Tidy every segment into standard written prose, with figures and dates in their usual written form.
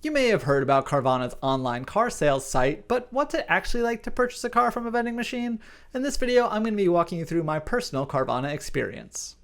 You may have heard about Carvana's online car sales site, but what's it actually like to purchase a car from a vending machine? In this video, I'm going to be walking you through my personal Carvana experience.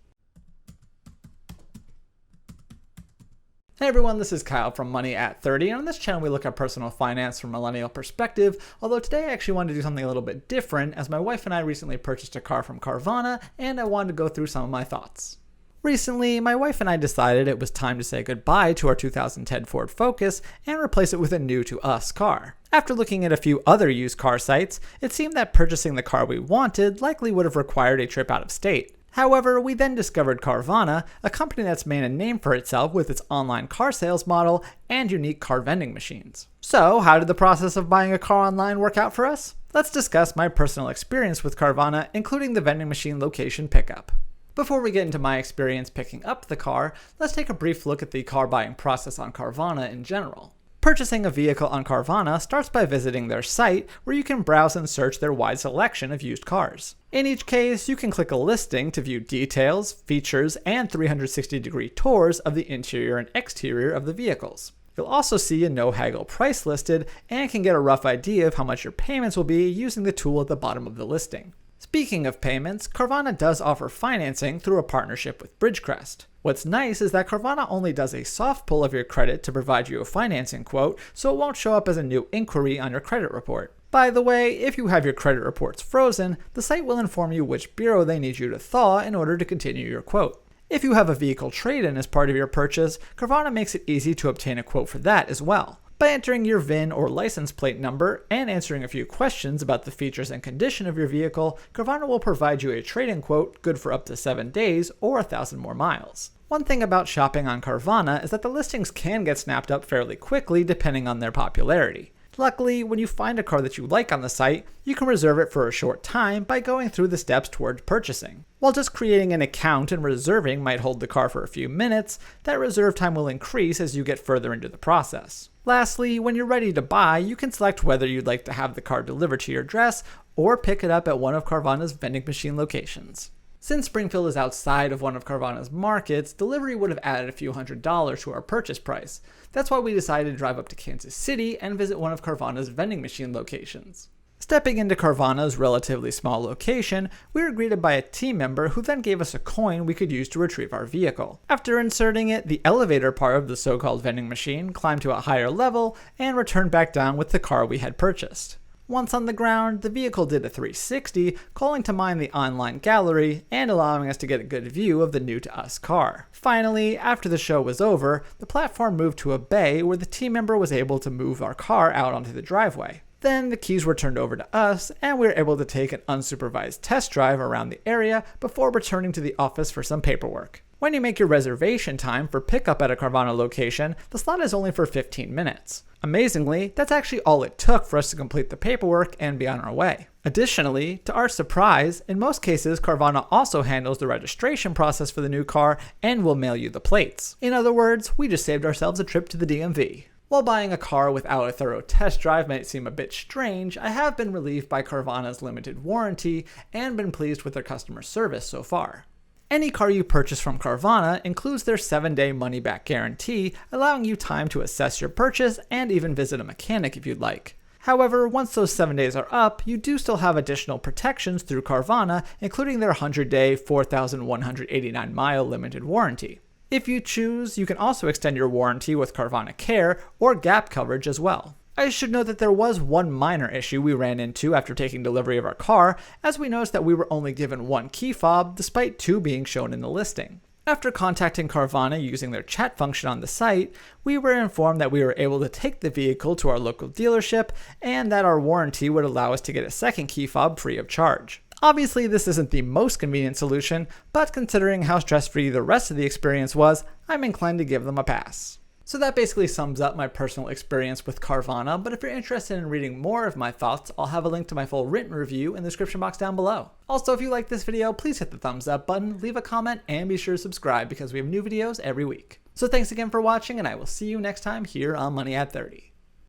Hey everyone, this is Kyle from Money at 30, and on this channel we look at personal finance from a millennial perspective, although today I actually wanted to do something a little bit different, as my wife and I recently purchased a car from Carvana, and I wanted to go through some of my thoughts. Recently, my wife and I decided it was time to say goodbye to our 2010 Ford Focus and replace it with a new-to-us car. After looking at a few other used car sites, it seemed that purchasing the car we wanted likely would have required a trip out of state. However, we then discovered Carvana, a company that's made a name for itself with its online car sales model and unique car vending machines. So, how did the process of buying a car online work out for us? Let's discuss my personal experience with Carvana, including the vending machine location pickup. Before we get into my experience picking up the car, let's take a brief look at the car buying process on Carvana in general. Purchasing a vehicle on Carvana starts by visiting their site, where you can browse and search their wide selection of used cars. In each case, you can click a listing to view details, features, and 360-degree tours of the interior and exterior of the vehicles. You'll also see a no-haggle price listed and can get a rough idea of how much your payments will be using the tool at the bottom of the listing. Speaking of payments, Carvana does offer financing through a partnership with Bridgecrest. What's nice is that Carvana only does a soft pull of your credit to provide you a financing quote, so it won't show up as a new inquiry on your credit report. By the way, if you have your credit reports frozen, the site will inform you which bureau they need you to thaw in order to continue your quote. If you have a vehicle trade-in as part of your purchase, Carvana makes it easy to obtain a quote for that as well. By entering your VIN or license plate number and answering a few questions about the features and condition of your vehicle, Carvana will provide you a trade-in quote good for up to 7 days or 1,000 more miles. One thing about shopping on Carvana is that the listings can get snapped up fairly quickly depending on their popularity. Luckily, when you find a car that you like on the site, you can reserve it for a short time by going through the steps towards purchasing. While just creating an account and reserving might hold the car for a few minutes, that reserve time will increase as you get further into the process. Lastly, when you're ready to buy, you can select whether you'd like to have the car delivered to your address or pick it up at one of Carvana's vending machine locations. Since Springfield is outside of one of Carvana's markets, delivery would have added a few $100s to our purchase price. That's why we decided to drive up to Kansas City and visit one of Carvana's vending machine locations. Stepping into Carvana's relatively small location, we were greeted by a team member who then gave us a coin we could use to retrieve our vehicle. After inserting it, the elevator part of the so-called vending machine climbed to a higher level and returned back down with the car we had purchased. Once on the ground, the vehicle did a 360, calling to mind the online gallery and allowing us to get a good view of the new-to-us car. Finally, after the show was over, the platform moved to a bay where the team member was able to move our car out onto the driveway. Then the keys were turned over to us, and we were able to take an unsupervised test drive around the area before returning to the office for some paperwork. When you make your reservation time for pickup at a Carvana location, the slot is only for 15 minutes. Amazingly, that's actually all it took for us to complete the paperwork and be on our way. Additionally, to our surprise, in most cases, Carvana also handles the registration process for the new car and will mail you the plates. In other words, we just saved ourselves a trip to the DMV. While buying a car without a thorough test drive might seem a bit strange, I have been relieved by Carvana's limited warranty and been pleased with their customer service so far. Any car you purchase from Carvana includes their 7-day money-back guarantee, allowing you time to assess your purchase and even visit a mechanic if you'd like. However, once those 7 days are up, you do still have additional protections through Carvana, including their 100-day, 4,189-mile limited warranty. If you choose, you can also extend your warranty with Carvana Care or Gap coverage as well. I should note that there was one minor issue we ran into after taking delivery of our car, as we noticed that we were only given one key fob despite 2 being shown in the listing. After contacting Carvana using their chat function on the site, we were informed that we were able to take the vehicle to our local dealership and that our warranty would allow us to get a second key fob free of charge. Obviously, this isn't the most convenient solution, but considering how stress-free the rest of the experience was, I'm inclined to give them a pass. So that basically sums up my personal experience with Carvana, but if you're interested in reading more of my thoughts, I'll have a link to my full written review in the description box down below. Also, if you like this video, please hit the thumbs up button, leave a comment, and be sure to subscribe because we have new videos every week. So thanks again for watching, and I will see you next time here on Money at 30.